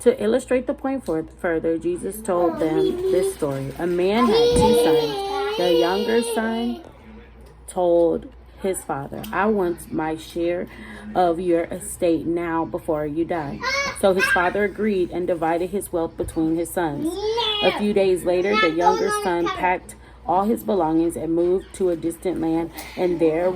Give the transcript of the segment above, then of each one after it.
To illustrate the point further, Jesus told them this story. A man had two sons. The younger son told his father, I want my share of your estate now before you die. So his father agreed and divided his wealth between his sons. A few days later, the younger son packed all his belongings and moved to a distant land, and there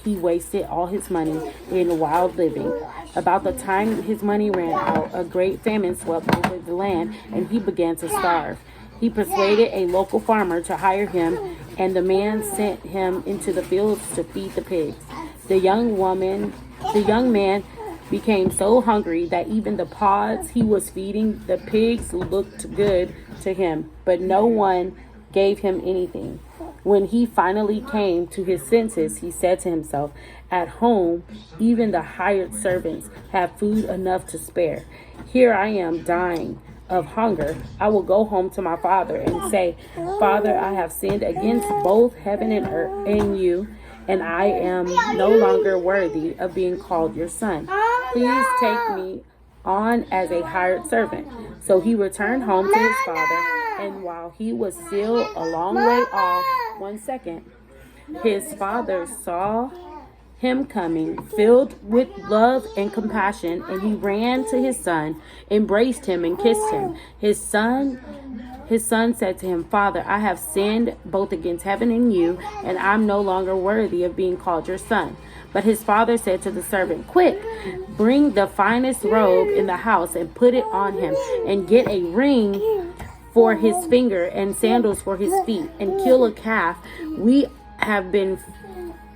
he wasted all his money in wild living. About the time his money ran out, a great famine swept over the land, and he began to starve. He persuaded a local farmer to hire him, and the man sent him into the fields to feed the pigs. The young man became so hungry that even the pods he was feeding the pigs looked good to him, but no one gave him anything. When he finally came to his senses, he said to himself, at home, even the hired servants have food enough to spare. Here I am dying of hunger. I will go home to my father and say, Father, I have sinned against both heaven and earth and you, and I am no longer worthy of being called your son. Please take me on as a hired servant. So he returned home to his father, and while he was still a long way off, 1 second, his father saw him coming, filled with love and compassion, and he ran to his son, embraced him, and kissed him. His son said to him, Father, I have sinned both against heaven and you, and I'm no longer worthy of being called your son. But his father said to the servant, quick, bring the finest robe in the house and put it on him, and get a ring for his finger and sandals for his feet, and kill a calf we have been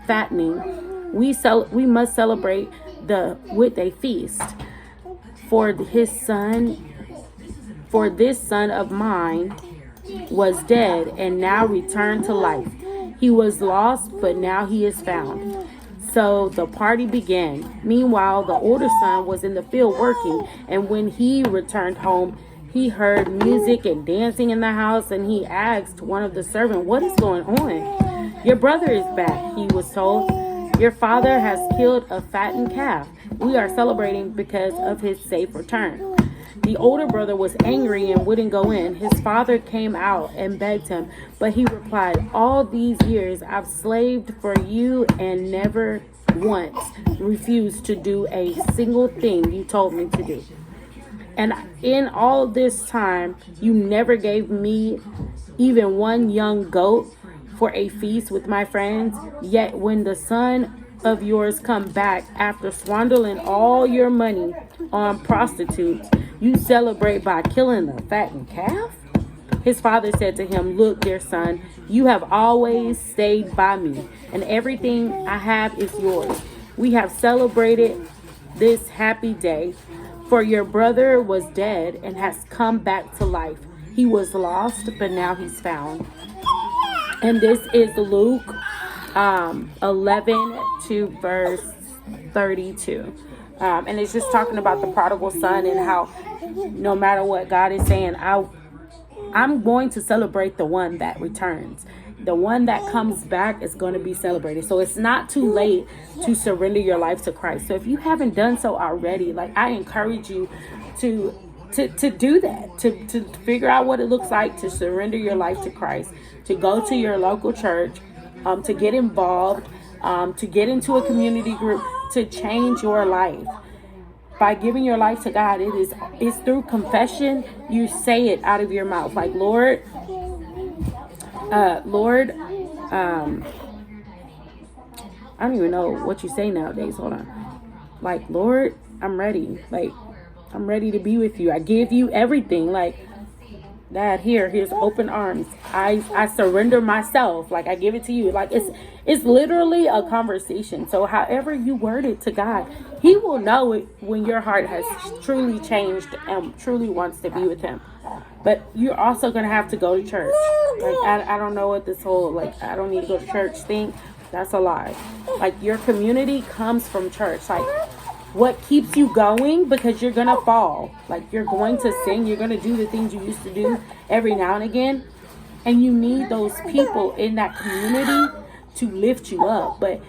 fattening. We must celebrate with a feast. For this son of mine was dead and now returned to life. He was lost, but now he is found. So the party began. Meanwhile, the older son was in the field working, and when he returned home, he heard music and dancing in the house, and he asked one of the servants, what is going on? Your brother is back, he was told. Your father has killed a fattened calf. We are celebrating because of his safe return. The older brother was angry and wouldn't go in. His father came out and begged him, but he replied, all these years I've slaved for you and never once refused to do a single thing you told me to do. And in all this time, you never gave me even one young goat for a feast with my friends. Yet when the son of yours come back after squandering all your money on prostitutes, you celebrate by killing the fattened calf? His father said to him, look, dear son, you have always stayed by me, and everything I have is yours. We have celebrated this happy day, for your brother was dead and has come back to life. He was lost, but now he's found. And this is Luke 11 to verse 32. And it's just talking about the prodigal son and how no matter what, God is saying, I'm going to celebrate the one that returns. The one that comes back is going to be celebrated. So it's not too late to surrender your life to Christ. So if you haven't done so already, like, I encourage you to do that, to figure out what it looks like to surrender your life to Christ, to go to your local church, to get involved, to get into a community group, to change your life. By giving your life to God, it's through confession. You say it out of your mouth, like, Lord, I don't even know what you say nowadays. Hold on. Like, Lord, I'm ready. Like, I'm ready to be with you. I give you everything. Like, Dad, here's open arms. I surrender myself. Like, I give it to you. Like, it's literally a conversation. So however you word it to God, He will know it when your heart has truly changed and truly wants to be with Him. But you're also going to have to go to church. Like, I don't know what this whole, like, I don't need to go to church thing. That's a lie. Like, your community comes from church. Like, what keeps you going? Because you're going to fall. Like, you're going to sin. You're going to do the things you used to do every now and again. And you need those people in that community to lift you up. But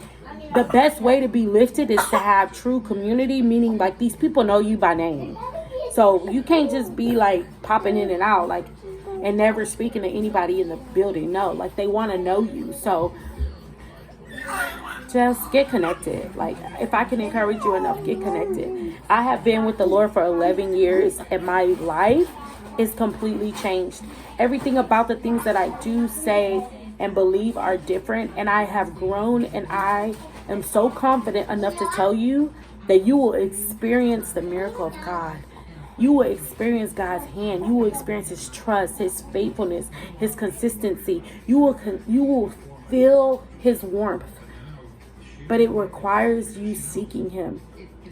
the best way to be lifted is to have true community, meaning, like, these people know you by name. So you can't just be like popping in and out, like, and never speaking to anybody in the building. No, like, they want to know you. So just get connected. Like, if I can encourage you enough, get connected. I have been with the Lord for 11 years, and my life is completely changed. Everything about the things that I do, say, and believe are different, and I have grown, and I am so confident enough to tell you that you will experience the miracle of God. You will experience God's hand. You will experience His trust, His faithfulness, His consistency. You will feel His warmth. But it requires you seeking Him.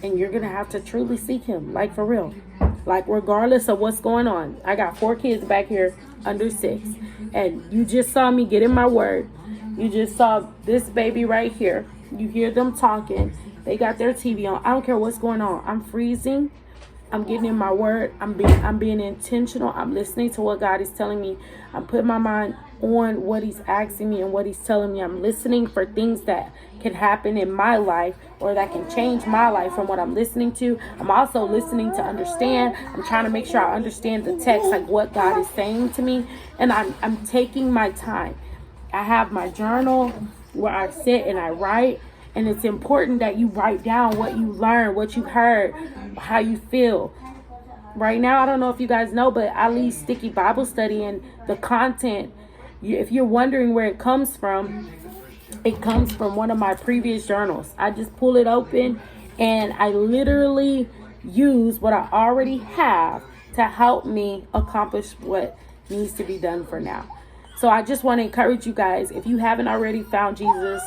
And you're going to have to truly seek Him. Like, for real. Like, regardless of what's going on. I got 4 kids back here under 6. And you just saw me get in my word. You just saw this baby right here. You hear them talking. They got their TV on. I don't care what's going on. I'm freezing. I'm getting in my word. I'm being intentional. I'm listening to what God is telling me. I'm putting my mind on what He's asking me and what He's telling me. I'm listening for things that can happen in my life or that can change my life from what I'm listening to. I'm also listening to understand. I'm trying to make sure I understand the text, like what God is saying to me. And I'm taking my time. I have my journal where I sit and I write. And it's important that you write down what you learned, what you heard, how you feel. Right now, I don't know if you guys know, but I lead Sticky Bible Study, and the content, if you're wondering where it comes from one of my previous journals. I just pull it open, and I literally use what I already have to help me accomplish what needs to be done for now. So I just want to encourage you guys, if you haven't already found Jesus,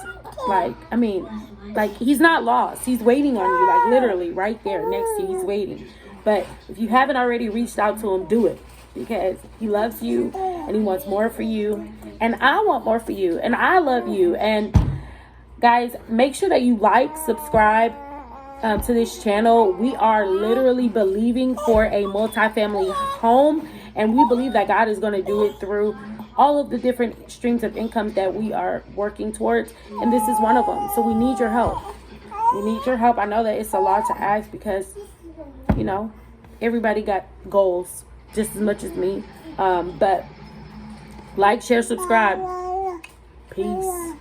He's not lost. He's waiting on you, like, literally right there next to you. He's waiting. But if you haven't already reached out to Him, do it, because He loves you and He wants more for you. And I want more for you, and I love you. And guys, make sure that you like, subscribe to this channel. We are literally believing for a multifamily home, and we believe that God is going to do it through all of the different streams of income that we are working towards, and this is one of them. So we need your help. We need your help. I know that it's a lot to ask because, everybody got goals just as much as me. But like, share, subscribe. Peace.